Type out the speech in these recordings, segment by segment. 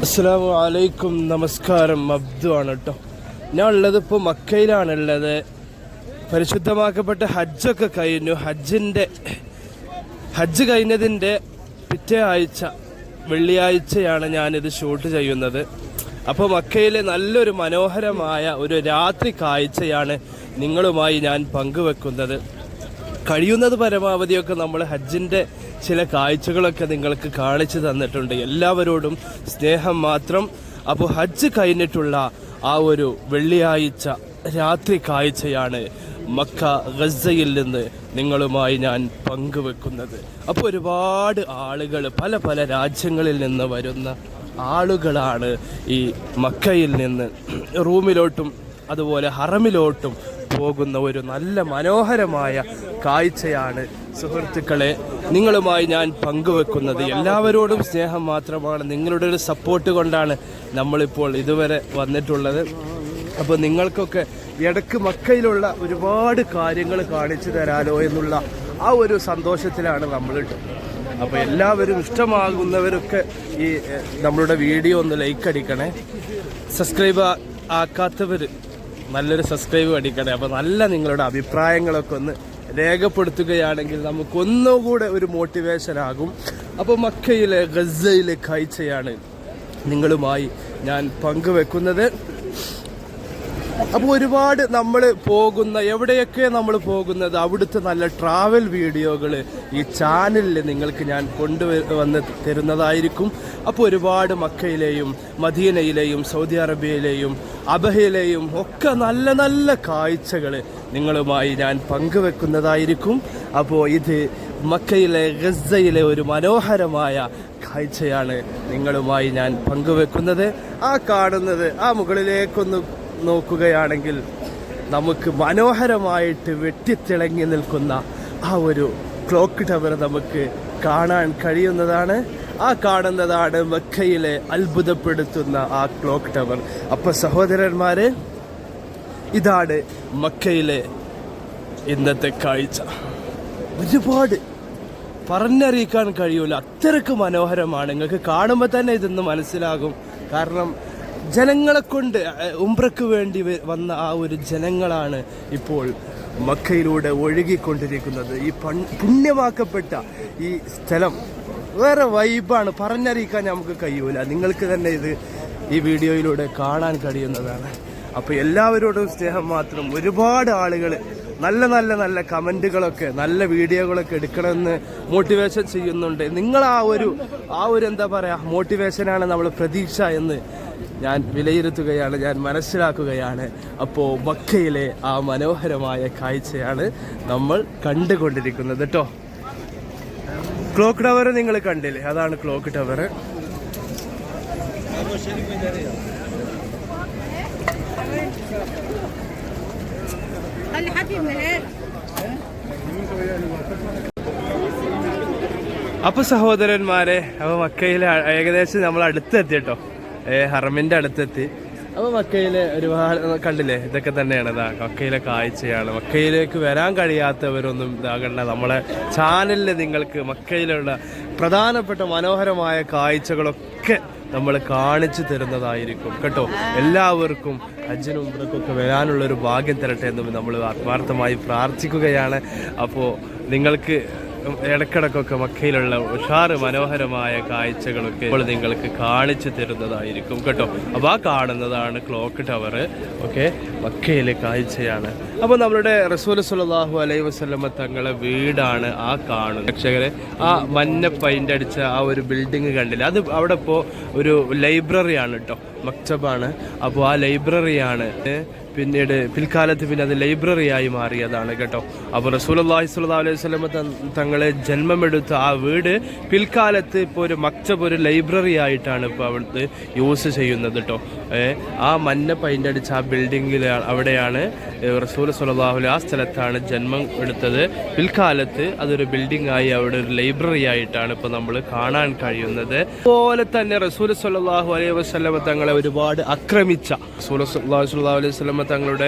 അസ്സലാമു അലൈക്കും, നമസ്കാരം. അബ്ദു ആണ് കേട്ടോ. ഞാൻ ഉള്ളത് ഇപ്പോൾ മക്കയിലാണുള്ളത്. പരിശുദ്ധമാക്കപ്പെട്ട ഹജ്ജൊക്കെ കഴിഞ്ഞു. ഹജ്ജ് കഴിഞ്ഞതിൻ്റെ പിറ്റേ ആഴ്ച വെള്ളിയാഴ്ചയാണ് ഞാനിത് ഷൂട്ട് ചെയ്യുന്നത്. അപ്പോൾ മക്കയിലെ നല്ലൊരു മനോഹരമായ ഒരു രാത്രി കാഴ്ചയാണ് നിങ്ങളുമായി ഞാൻ പങ്കുവെക്കുന്നത്. കഴിയുന്നത് പരമാവധിയൊക്കെ നമ്മൾ ഹജ്ജിൻ്റെ ചില കാഴ്ചകളൊക്കെ നിങ്ങൾക്ക് കാണിച്ചു തന്നിട്ടുണ്ട്. എല്ലാവരോടും സ്നേഹം മാത്രം. അപ്പോൾ ഹജ്ജ് കഴിഞ്ഞിട്ടുള്ള ആ ഒരു വെള്ളിയാഴ്ച രാത്രി കാഴ്ചയാണ് മക്ക ഗസയിൽ നിന്ന് നിങ്ങളുമായി ഞാൻ പങ്കുവെക്കുന്നത്. അപ്പോൾ ഒരുപാട് ആളുകൾ പല പല രാജ്യങ്ങളിൽ നിന്ന് വരുന്ന ആളുകളാണ് ഈ മക്കയിൽ നിന്ന് റൂമിലോട്ടും അതുപോലെ ഹറമിലോട്ടും പോകുന്ന ഒരു നല്ല മനോഹരമായ കാഴ്ചയാണ് സുഹൃത്തുക്കളെ നിങ്ങളുമായി ഞാൻ പങ്കുവെക്കുന്നത്. എല്ലാവരോടും സ്നേഹം മാത്രമാണ്. നിങ്ങളുടെ ഒരു സപ്പോർട്ട് കൊണ്ടാണ് നമ്മളിപ്പോൾ ഇതുവരെ വന്നിട്ടുള്ളത്. അപ്പോൾ നിങ്ങൾക്കൊക്കെ ഇടയ്ക്ക് മക്കയിലുള്ള ഒരുപാട് കാര്യങ്ങൾ കാണിച്ചു തരാലോ എന്നുള്ള ആ ഒരു സന്തോഷത്തിലാണ് നമ്മളിട്ട്. അപ്പോൾ എല്ലാവരും ഇഷ്ടമാകുന്നവരൊക്കെ ഈ നമ്മളുടെ വീഡിയോ ഒന്ന് ലൈക്ക് അടിക്കണേ. സബ്സ്ക്രൈബ് ആക്കാത്തവർ നല്ലൊരു സബ്സ്ക്രൈബ് അടിക്കണേ. അപ്പോൾ നല്ല നിങ്ങളുടെ അഭിപ്രായങ്ങളൊക്കെ ഒന്ന് രേഖപ്പെടുത്തുകയാണെങ്കിൽ നമുക്കൊന്നുകൂടെ ഒരു മോട്ടിവേഷൻ ആകും. അപ്പോൾ മക്കയിലെ ഗസയിലെ കാഴ്ചയാണ് നിങ്ങളുമായി ഞാൻ പങ്കുവെക്കുന്നത്. അപ്പോൾ ഒരുപാട് നമ്മൾ പോകുന്ന എവിടെയൊക്കെ നമ്മൾ പോകുന്നത് അവിടുത്തെ നല്ല ട്രാവൽ വീഡിയോകൾ ഈ ചാനലിൽ നിങ്ങൾക്ക് ഞാൻ കൊണ്ടുവന്ന് തരുന്നതായിരിക്കും. അപ്പോൾ ഒരുപാട് മക്കയിലെയും മദീനയിലെയും സൗദി അറേബ്യയിലെയും അബഹയിലെയും ഒക്കെ നല്ല നല്ല കാഴ്ചകൾ നിങ്ങളുമായി ഞാൻ പങ്കുവെക്കുന്നതായിരിക്കും. അപ്പോൾ ഇത് മക്കയിലെ ഗസയിലെ ഒരു മനോഹരമായ കാഴ്ചയാണ് നിങ്ങളുമായി ഞാൻ പങ്കുവെക്കുന്നത്. ആ കാണുന്നത് ആ മുകളിലേക്കൊന്ന് നോക്കുകയാണെങ്കിൽ നമുക്ക് മനോഹരമായിട്ട് വെട്ടിത്തിളങ്ങി നിൽക്കുന്ന ആ ഒരു ക്ലോക്ക് ടവർ നമുക്ക് കാണാൻ കഴിയുന്നതാണ്. ആ കാണുന്നതാണ് മക്കയിലെ അത്ഭുതപ്പെടുത്തുന്ന ആ ക്ലോക്ക് ടവർ. അപ്പോൾ സഹോദരന്മാരെ, ഇതാണ് മക്കയിലെ ഇന്നത്തെ കാഴ്ച. ഒരുപാട് പറഞ്ഞറിയിക്കാൻ കഴിയൂല, അത്രയ്ക്ക് മനോഹരമാണ്. നിങ്ങൾക്ക് കാണുമ്പോൾ തന്നെ ഇതൊന്ന് മനസ്സിലാകും. കാരണം ജനങ്ങളെ കൊണ്ട് ഉംറയ്ക്ക് വേണ്ടി വന്ന ആ ഒരു ജനങ്ങളാണ് ഇപ്പോൾ മക്കയിലൂടെ ഒഴുകിക്കൊണ്ടിരിക്കുന്നത്. ഈ പുണ്യമാക്കപ്പെട്ട ഈ സ്ഥലം വേറെ വൈബാണ്, പറഞ്ഞറിയിക്കാൻ നമുക്ക് കഴിയൂല. നിങ്ങൾക്ക് തന്നെ ഇത് ഈ വീഡിയോയിലൂടെ കാണാൻ കഴിയുന്നതാണ്. അപ്പോൾ എല്ലാവരോടും സ്നേഹം മാത്രം. ഒരുപാട് ആളുകൾ നല്ല നല്ല നല്ല കമൻറ്റുകളൊക്കെ നല്ല വീഡിയോകളൊക്കെ എടുക്കണമെന്ന് മോട്ടിവേഷൻ ചെയ്യുന്നുണ്ട്. നിങ്ങൾ ആ ഒരു എന്താ പറയുക മോട്ടിവേഷനാണ് നമ്മൾ പ്രതീക്ഷ എന്ന് ഞാൻ വിലയിരുത്തുകയാണ്, ഞാൻ മനസ്സിലാക്കുകയാണ്. അപ്പോൾ മക്കയിലെ ആ മനോഹരമായ കാഴ്ചയാണ് നമ്മൾ കണ്ടുകൊണ്ടിരിക്കുന്നത് കേട്ടോ. ക്ലോക്ക് ടവർ നിങ്ങൾ കണ്ടില്ലേ, അതാണ് ക്ലോക്ക് ടവർ. അപ്പോൾ സഹോദരന്മാരെ, അപ്പോൾ മക്കയിലെ ഏകദേശം നമ്മൾ അടുത്തെത്തി കേട്ടോ, ഹറമിൻ്റെ അടുത്തെത്തി. അപ്പോൾ മക്കയിലെ ഒരുപാട് കണ്ടില്ലേ, ഇതൊക്കെ തന്നെയാണ് മക്കയിലെ കാഴ്ചയാണ്. മക്കയിലേക്ക് വരാൻ കഴിയാത്തവരൊന്നും ഇതാകണ്ട, നമ്മളെ ചാനലിൽ നിങ്ങൾക്ക് മക്കയിലുള്ള പ്രധാനപ്പെട്ട മനോഹരമായ കാഴ്ചകളൊക്കെ നമ്മൾ കാണിച്ചു തരുന്നതായിരിക്കും കേട്ടോ. എല്ലാവർക്കും ഹജ്ജിനും ഉംറയ്ക്കൊക്കെ വരാനുള്ളൊരു ഭാഗ്യം തരട്ടെ എന്ന് നമ്മൾ ആത്മാർത്ഥമായി പ്രാർത്ഥിക്കുകയാണ്. അപ്പോൾ നിങ്ങൾക്ക് ഇടക്കിടക്കൊക്കെ മക്കയിലുള്ള ഉഷാറ് മനോഹരമായ കാഴ്ചകളൊക്കെ ഇപ്പോൾ നിങ്ങൾക്ക് കാണിച്ചു തരുന്നതായിരിക്കും കേട്ടോ. അപ്പോൾ ആ കാണുന്നതാണ് ക്ലോക്ക് ടവർ. ഓക്കെ, മക്കയിലെ കാഴ്ചയാണ്. അപ്പോൾ നമ്മുടെ റസൂൽ സ്വല്ലല്ലാഹു അലൈഹി വസല്ലമ തങ്ങളെ വീടാണ് ആ കാണുന്നത്. രക്ഷകരെ, ആ മഞ്ഞ പെയിന്റ് അടിച്ച ആ ഒരു ബിൽഡിങ് കണ്ടില്ല, അത് അവിടെ ഇപ്പോൾ ഒരു ലൈബ്രറിയാണ് കേട്ടോ, മക്തബാണ്. അപ്പോൾ ആ ലൈബ്രറിയാണ് പിന്നീട് പിൽക്കാലത്ത് പിന്നെ അത് ലൈബ്രറിയായി മാറിയതാണ് കേട്ടോ. അപ്പോൾ റസൂലുള്ളാഹി സ്വല്ലല്ലാഹു അലൈഹി വസല്ലം തങ്ങളെ ജന്മമെടുത്ത ആ വീട് പിൽക്കാലത്ത് ഇപ്പോൾ ഒരു മക്തബ്, ഒരു ലൈബ്രറി ആയിട്ടാണ് ഇപ്പോൾ അവിടുത്തെ യൂസ് ചെയ്യുന്നത് കേട്ടോ. ആ മഞ്ഞ പെയിന്റ് അടിച്ച ആ ബിൽഡിങ്ങിൽ അവിടെയാണ് റസൂൽ സ്വല്ലല്ലാഹു അലൈഹി, ആ സ്ഥലത്താണ് ജന്മം എടുത്തത്. പിൽക്കാലത്ത് അതൊരു ബിൽഡിംഗ് ആയി അവിടെ ഒരു ലൈബ്രറി ആയിട്ടാണ് ഇപ്പോൾ നമ്മൾ കാണാൻ കഴിയുന്നത്. അതുപോലെ തന്നെ റസൂൽ സ്വല്ലല്ലാഹു അലൈഹി വസല്ലം തങ്ങളെ ഒരുപാട് ആക്രമിച്ച റസൂൽ സ്വല്ലല്ലാഹു അലൈഹി വസല്ലം തങ്ങളുടെ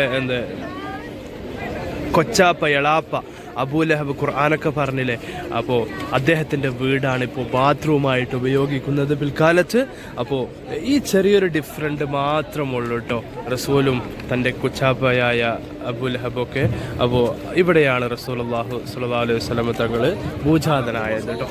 കൊച്ചാപ്പ, എളാപ്പ, അബൂലഹബ് ഖുർആനൊക്കെ പറഞ്ഞില്ലേ, അപ്പോൾ അദ്ദേഹത്തിൻ്റെ വീടാണ് ഇപ്പോൾ ബാത്റൂമായിട്ട് ഉപയോഗിക്കുന്നത് പിൽക്കാലത്ത്. അപ്പോൾ ഈ ചെറിയൊരു ഡിഫറൻറ്റ് മാത്രമുള്ളൂ കേട്ടോ റസൂലും തൻ്റെ കുച്ചാപ്പയായ അബൂലഹബൊക്കെ. അപ്പോൾ ഇവിടെയാണ് റസൂലുള്ളാഹി സ്വല്ലല്ലാഹു അലൈഹി വസല്ലം തങ്ങൾ ഭൂജാതനായത് കേട്ടോ.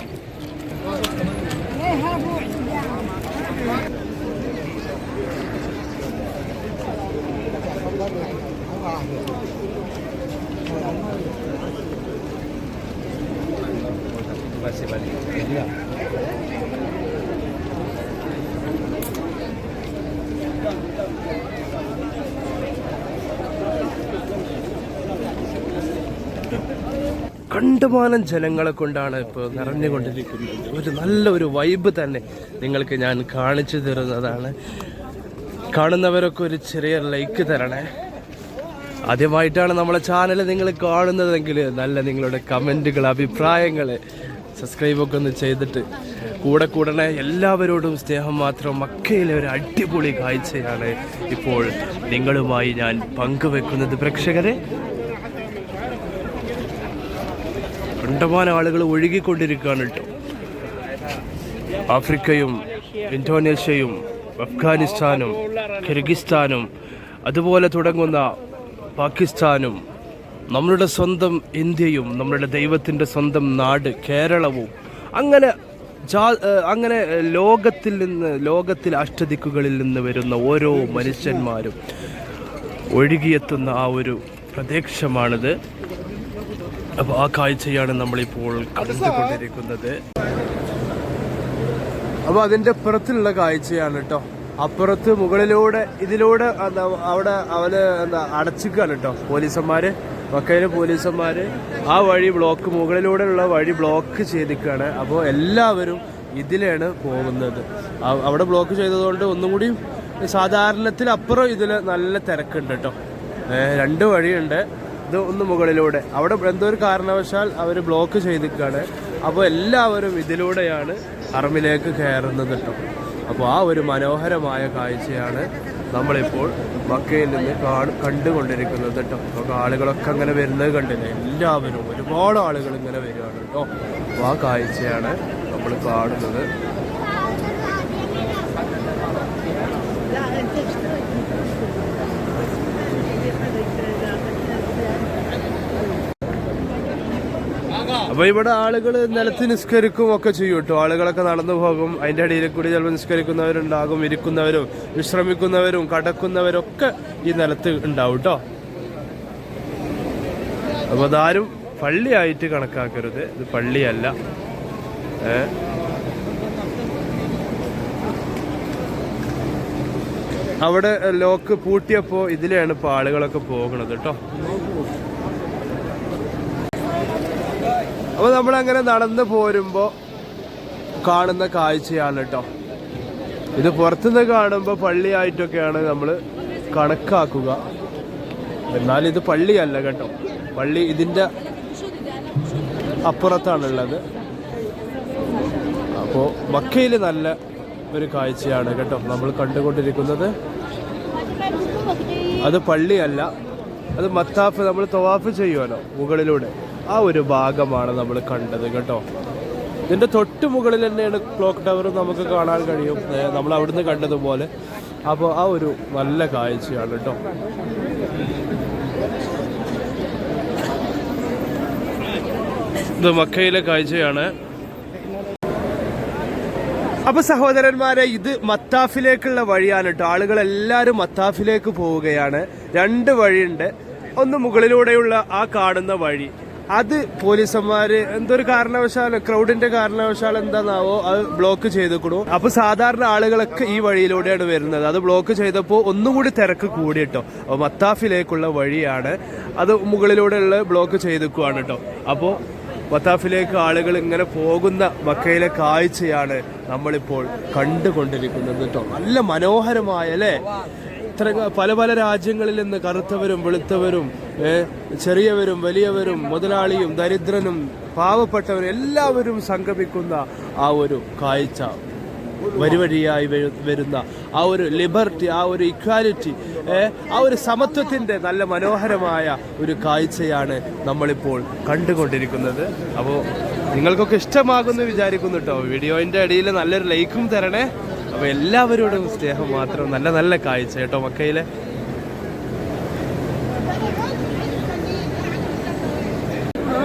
കണ്ടമാനം ജനങ്ങളെ കൊണ്ടാണ് ഇപ്പോൾ നിറഞ്ഞുകൊണ്ടിരിക്കുന്നത്. ഒരു നല്ലൊരു വൈബ് തന്നെ നിങ്ങൾക്ക് ഞാൻ കാണിച്ചു തരുന്നതാണ്. കാണുന്നവരൊക്കെ ഒരു ചെറിയ ലൈക്ക് തരണേ. ആദ്യമായിട്ടാണ് നമ്മളെ ചാനൽ നിങ്ങൾ കാണുന്നതെങ്കിൽ നല്ല നിങ്ങളുടെ കമൻറ്റുകൾ, അഭിപ്രായങ്ങൾ, സബ്സ്ക്രൈബൊക്കെ ഒന്ന് ചെയ്തിട്ട് കൂടണേ. എല്ലാവരോടും സ്നേഹം മാത്രം. മക്കയിലെ ഒരു അടിപൊളി കാഴ്ചയാണ് ഇപ്പോൾ നിങ്ങളുമായി ഞാൻ പങ്കുവെക്കുന്നത് പ്രേക്ഷകരെ. കണ്ടമാനം ആളുകൾ ഒഴുകിക്കൊണ്ടിരിക്കുകയാണ് കേട്ടോ. ആഫ്രിക്കയും ഇന്തോനേഷ്യയും അഫ്ഗാനിസ്ഥാനും കിർഗിസ്ഥാനും അതുപോലെ തുടങ്ങുന്ന പാകിസ്ഥാനും നമ്മളുടെ സ്വന്തം ഇന്ത്യയും നമ്മളുടെ ദൈവത്തിൻ്റെ സ്വന്തം നാട് കേരളവും അങ്ങനെ ലോകത്തിൽ അഷ്ടദിക്കുകളിൽ നിന്ന് വരുന്ന ഓരോ മനുഷ്യന്മാരും ഒഴുകിയെത്തുന്ന ആ ഒരു പ്രദേശമാണിത്. അപ്പോൾ ആ കാഴ്ചയാണ് നമ്മളിപ്പോൾ കണ്ടുകൊണ്ടിരിക്കുന്നത്. അപ്പോൾ അതിൻ്റെ പുറത്തുള്ള കാഴ്ചയാണ് കേട്ടോ. അപ്പുറത്ത് ഇതിലൂടെ അവിടെ അടച്ചിക്കാണ് കേട്ടോ പോലീസന്മാർ, മക്കയിലെ പോലീസന്മാർ. ആ വഴി മുകളിലൂടെയുള്ള വഴി ബ്ലോക്ക് ചെയ്തിരിക്കുകയാണ്. അപ്പോൾ എല്ലാവരും ഇതിലാണ് പോകുന്നത്. അവിടെ ബ്ലോക്ക് ചെയ്തതുകൊണ്ട് ഒന്നും കൂടി സാധാരണത്തിൽ അപ്പുറം ഇതിൽ നല്ല തിരക്കുണ്ട് കേട്ടോ. 2 വഴിയുണ്ട്. ഇത് ഒന്ന് മുകളിലൂടെ, അവിടെ എന്തോ ഒരു കാരണവശാൽ അവർ ബ്ലോക്ക് ചെയ്തിരിക്കുകയാണ്. അപ്പോൾ എല്ലാവരും ഇതിലൂടെയാണ് ഹറമിലേക്ക് കയറുന്നത് കേട്ടോ. അപ്പോൾ ആ ഒരു മനോഹരമായ കാഴ്ചയാണ് നമ്മളിപ്പോൾ മക്കയിൽ നിന്ന് കണ്ടുകൊണ്ടിരിക്കുന്നത് കേട്ടോ. അപ്പോൾ ആളുകളൊക്കെ അങ്ങനെ വരുന്നത് കണ്ടില്ലേ, എല്ലാവരും ഒരുപാട് ആളുകൾ ഇങ്ങനെ വരികയാണ് കേട്ടോ. അപ്പോൾ ആ കാഴ്ചയാണ് നമ്മൾ കാണുന്നത്. അപ്പോൾ ഇവിടെ ആളുകൾ നിലത്ത് നിസ്കരിക്കും ഒക്കെ ചെയ്യും കേട്ടോ. ആളുകളൊക്കെ നടന്നു പോകും. അതിൻ്റെ ഇടയിൽ കൂടി ചിലപ്പോൾ നിസ്കരിക്കുന്നവരുണ്ടാകും, ഇരിക്കുന്നവരും വിശ്രമിക്കുന്നവരും കടക്കുന്നവരൊക്കെ ഈ നിലത്ത് ഉണ്ടാവും കേട്ടോ. അപ്പോൾ അതാരും പള്ളിയായിട്ട് കണക്കാക്കരുത്, ഇത് പള്ളിയല്ല. അവിടെ ലോക്ക് പൂട്ടിയപ്പോൾ ഇതിലെയാണ് ഇപ്പോൾ ആളുകളൊക്കെ പോകുന്നത് കേട്ടോ. അപ്പോൾ നമ്മളങ്ങനെ നടന്നു പോരുമ്പോൾ കാണുന്ന കാഴ്ചയാണ് കേട്ടോ. ഇത് പുറത്തുനിന്ന് കാണുമ്പോൾ പള്ളിയായിട്ടൊക്കെയാണ് നമ്മൾ കണക്കാക്കുക. എന്നാൽ ഇത് പള്ളിയല്ല കേട്ടോ. പള്ളി ഇതിൻ്റെ അപ്പുറത്താണുള്ളത്. അപ്പോൾ മക്കയിൽ നല്ല ഒരു കാഴ്ചയാണ് കേട്ടോ നമ്മൾ കണ്ടുകൊണ്ടിരിക്കുന്നത്. അത് പള്ളിയല്ല, അത് മത്താഫ്, നമ്മൾ തവാഫ് ചെയ്യുമല്ലോ മുകളിലൂടെ, ആ ഒരു ഭാഗമാണ് നമ്മൾ കണ്ടത് കേട്ടോ. ഇതിൻ്റെ തൊട്ട് മുകളിൽ തന്നെയാണ് ക്ലോക്ക് ടവർ നമുക്ക് കാണാൻ കഴിയും, നമ്മൾ അവിടുന്ന് കണ്ടതുപോലെ. അപ്പോൾ ആ ഒരു നല്ല കാഴ്ചയാണ് കേട്ടോ. ഇത് മക്കയിലെ കാഴ്ചയാണ്. അപ്പോൾ സഹോദരന്മാരെ, ഇത് മത്താഫിലേക്കുള്ള വഴിയാണ് കേട്ടോ. ആളുകളെല്ലാവരും മത്താഫിലേക്ക് പോവുകയാണ്. 2 വഴിയുണ്ട്. ഒന്ന് മുകളിലൂടെയുള്ള ആ കാണുന്ന വഴി, അത് പോലീസന്മാര് എന്തൊരു കാരണവശാൽ, ക്രൗഡിന്റെ കാരണവശാൽ എന്താന്നാവോ അത് ബ്ലോക്ക് ചെയ്തിക്കണു. അപ്പൊ സാധാരണ ആളുകളൊക്കെ ഈ വഴിയിലൂടെയാണ് വരുന്നത്. അത് ബ്ലോക്ക് ചെയ്തപ്പോൾ ഒന്നുകൂടി തിരക്ക് കൂടി കേട്ടോ. അപ്പോൾ മത്താഫിലേക്കുള്ള വഴിയാണ്, അത് മുകളിലൂടെയുള്ള ബ്ലോക്ക് ചെയ്തിക്കുവാണ് കേട്ടോ. അപ്പോൾ മത്താഫിലേക്ക് ആളുകൾ ഇങ്ങനെ പോകുന്ന മക്കയിലെ കാഴ്ചയാണ് നമ്മളിപ്പോൾ കണ്ടുകൊണ്ടിരിക്കുന്നത് കേട്ടോ. നല്ല മനോഹരമായ അല്ലേ. ഇത്ര പല രാജ്യങ്ങളിൽ നിന്ന് കറുത്തവരും വെളുത്തവരും ചെറിയവരും വലിയവരും മുതലാളിയും ദരിദ്രനും പാവപ്പെട്ടവരും എല്ലാവരും സംഗമിക്കുന്ന ആ ഒരു കാഴ്ച, വരിവഴിയായി വരുന്ന ആ ഒരു ലിബർട്ടി, ആ ഒരു ഇക്വാലിറ്റി, ആ ഒരു സമത്വത്തിൻ്റെ നല്ല മനോഹരമായ ഒരു കാഴ്ചയാണ് നമ്മളിപ്പോൾ കണ്ടുകൊണ്ടിരിക്കുന്നത്. അപ്പോൾ നിങ്ങൾക്കൊക്കെ ഇഷ്ടമാകുമെന്ന് വിചാരിക്കുന്നു കേട്ടോ. വീഡിയോൻ്റെ ഇടയിൽ നല്ലൊരു ലൈക്കും തരണേ. അപ്പോൾ എല്ലാവരോടും സ്നേഹം മാത്രം. നല്ല നല്ല കാഴ്ച കേട്ടോ മക്കയിലെ.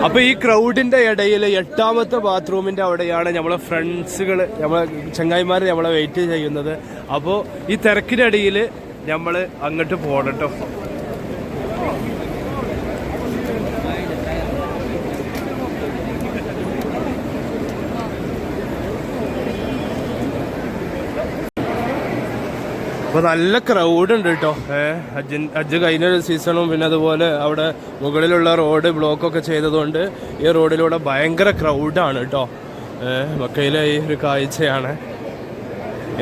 അപ്പോൾ ഈ ക്രൗഡിൻ്റെ ഇടയിൽ 8ാമത്തെ ബാത്റൂമിൻ്റെ അവിടെയാണ് നമ്മളെ ഫ്രണ്ട്സുകൾ, നമ്മളെ ചങ്ങായിമാർ നമ്മളെ വെയിറ്റ് ചെയ്യുന്നത്. അപ്പോൾ ഈ തിരക്കിനിടയിൽ നമ്മൾ അങ്ങോട്ട് പോകണം കേട്ടോ. അപ്പോൾ നല്ല ക്രൗഡ് ഉണ്ട് കേട്ടോ. ഹജ്ജ് കഴിഞ്ഞ സീസണും പിന്നെ അതുപോലെ അവിടെ മുകളിലുള്ള റോഡ് ബ്ലോക്കൊക്കെ ചെയ്തതുകൊണ്ട് ഈ റോഡിലൂടെ ഭയങ്കര ക്രൗഡാണ് കേട്ടോ. മക്കയിലെ ഈ ഒരു കാഴ്ചയാണ്.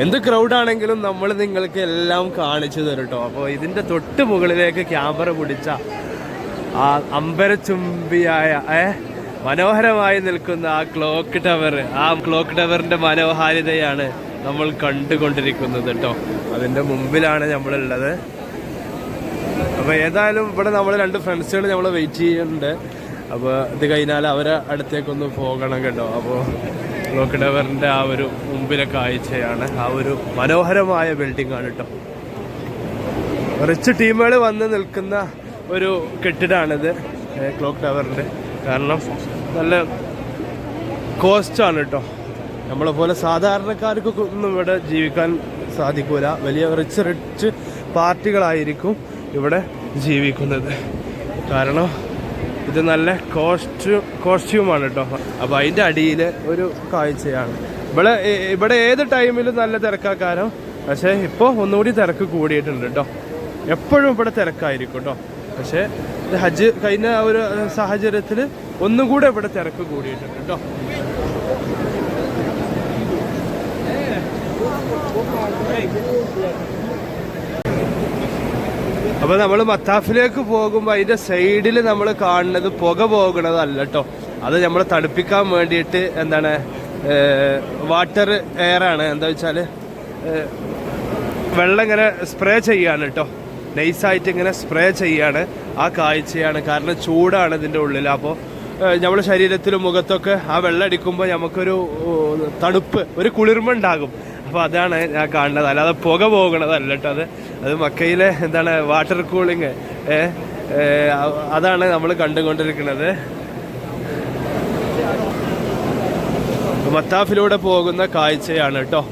എന്ത് ക്രൗഡാണെങ്കിലും നമ്മൾ നിങ്ങൾക്ക് എല്ലാം കാണിച്ചു തരും കേട്ടോ. അപ്പോൾ ഇതിൻ്റെ തൊട്ട് മുകളിലേക്ക് ക്യാമറ പിടിച്ച ആ അമ്പരചുംബിയായ മനോഹരമായി നിൽക്കുന്ന ആ ക്ലോക്ക് ടവറിൻ്റെ മനോഹാരിതയാണ് നമ്മൾ കണ്ടുകൊണ്ടിരിക്കുന്നത് കേട്ടോ. അതിൻ്റെ മുമ്പിലാണ് നമ്മളുള്ളത്. അപ്പോൾ ഏതായാലും ഇവിടെ നമ്മൾ 2 ഫ്രണ്ട്സുകൾ നമ്മൾ വെയിറ്റ് ചെയ്യുന്നുണ്ട്. അപ്പോൾ ഇത് കഴിഞ്ഞാൽ അവരെ അടുത്തേക്കൊന്ന് പോകണം കേട്ടോ. അപ്പോൾ ക്ലോക്ക് ടവറിൻ്റെ ആ ഒരു മുമ്പിലെ കാഴ്ചയാണ്. ആ ഒരു മനോഹരമായ ബിൽഡിംഗ് ആണ് കേട്ടോ. റിച്ച് ടീമുകൾ വന്ന് നിൽക്കുന്ന ഒരു കെട്ടിടമാണിത് ക്ലോക്ക് ടവറിൻ്റെ. കാരണം നല്ല കോസ്റ്റാണ് കേട്ടോ. നമ്മളെ പോലെ സാധാരണക്കാർക്ക് ഒന്നും ഇവിടെ ജീവിക്കാൻ സാധിക്കൂല. വലിയ റിച്ച് പാർട്ടികളായിരിക്കും ഇവിടെ ജീവിക്കുന്നത്. കാരണം ഇത് നല്ല കോസ്റ്റ്യൂമാണ് കേട്ടോ. അപ്പോൾ അതിൻ്റെ അടിയിൽ ഒരു കാഴ്ചയാണ്. ഇവിടെ ഏത് ടൈമിലും നല്ല തിരക്കാക്കാരം. പക്ഷേ ഇപ്പോൾ ഒന്നുകൂടി തിരക്ക് കൂടിയിട്ടുണ്ട് കേട്ടോ. എപ്പോഴും ഇവിടെ തിരക്കായിരിക്കും കേട്ടോ. പക്ഷേ ഹജ്ജ് കഴിഞ്ഞ ഒരു സാഹചര്യത്തിൽ ഒന്നും കൂടെ ഇവിടെ തിരക്ക് കൂടിയിട്ടുണ്ട് കേട്ടോ. അപ്പോൾ നമ്മൾ മത്താഫിലേക്ക് പോകുമ്പോൾ അതിൻ്റെ സൈഡിൽ നമ്മൾ കാണുന്നത് പുക പോകണതല്ല കേട്ടോ. അത് നമ്മൾ തണുപ്പിക്കാൻ വേണ്ടിയിട്ട് എന്താണ് വാട്ടർ എയറാണ്. എന്താ വെച്ചാൽ വെള്ളം ഇങ്ങനെ സ്പ്രേ ചെയ്യാണ് കേട്ടോ. നൈസായിട്ട് ഇങ്ങനെ സ്പ്രേ ചെയ്യാണ്. ആ കാഴ്ചയാണ്. കാരണം ചൂടാണ് ഇതിൻ്റെ ഉള്ളിൽ. അപ്പോൾ നമ്മുടെ ശരീരത്തിലും മുഖത്തൊക്കെ ആ വെള്ളം അടിക്കുമ്പോൾ നമുക്കൊരു തണുപ്പ്, ഒരു കുളിർമ ഉണ്ടാകും. അപ്പോൾ അതാണ് ഞാൻ കാണുന്നത്. അല്ലാതെ പുക പോകണതല്ല കേട്ടോ. അത് മക്കയിലെ എന്താണ് വാട്ടർ കൂളിങ്, അതാണ് നമ്മൾ കണ്ടുകൊണ്ടിരിക്കുന്നത്. മത്താഫിലൂടെ പോകുന്ന കാഴ്ചയാണ് കേട്ടോ.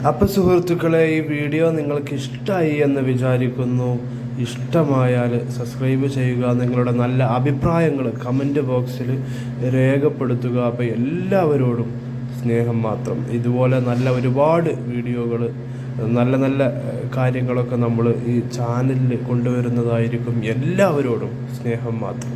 അപ്പോൾ സുഹൃത്തുക്കളെ, ഈ വീഡിയോ നിങ്ങൾക്ക് ഇഷ്ടമായി എന്ന് വിചാരിക്കുന്നു. ഇഷ്ടമായാൽ സബ്സ്ക്രൈബ് ചെയ്യുക. നിങ്ങളുടെ നല്ല അഭിപ്രായങ്ങൾ കമൻറ്റ് ബോക്സിൽ രേഖപ്പെടുത്തുക. അപ്പോൾ എല്ലാവരോടും സ്നേഹം മാത്രം. ഇതുപോലെ നല്ല ഒരുപാട് വീഡിയോകൾ, നല്ല നല്ല കാര്യങ്ങളൊക്കെ നമ്മൾ ഈ ചാനലിൽ കൊണ്ടുവരുന്നതായിരിക്കും. എല്ലാവരോടും സ്നേഹം മാത്രം.